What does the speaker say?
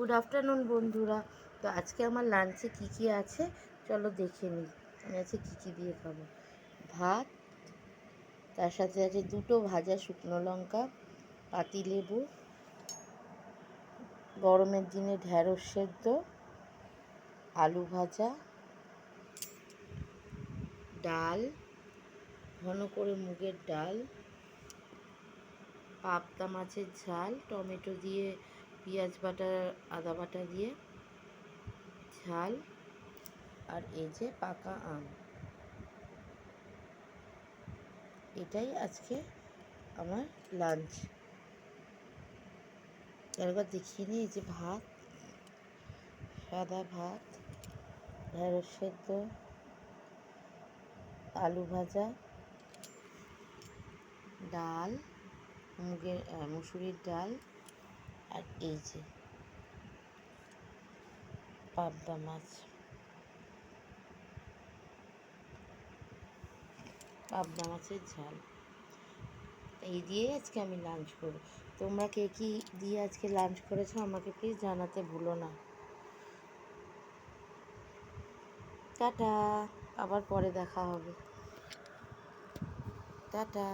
Good afternoon বন্ধুরা। তো আজকে আমার লাঞ্চে কি আছে চলো দেখে নিই। আমি আজকে কী দিয়ে খাবো। ভাত, তার সাথে আছে দুটো ভাজা শুকনো লঙ্কা, পাতিলেবু, গরমের দিনে ঢ্যাঁড়স সেদ্ধ, আলু ভাজা, ডাল, ঘন করে মুগের ডাল, পাবদা মাছের ঝাল, টমেটো দিয়ে পেঁয়াজ বাটা আদা বাটা দিয়ে ঝাল, আর এই যে পাকা আম। এটাই আজকে আমার লাঞ্চ। একবার দেখিয়ে নিই। এই যে ভাত, সাদা ভাত, ঢেঁড়স সেদ্ধ, আলু ভাজা, ডাল, মুসুরির ডাল, আর এই যে পাবদা মাছের ঝাল। এই দিয়েই আজকে আমি লাঞ্চ করব। তোমরা কে কী দিয়ে আজকে লাঞ্চ করেছো আমাকে প্লিজ জানাতে ভুলো না। টাটা, আবার পরে দেখা হবে। টাটা।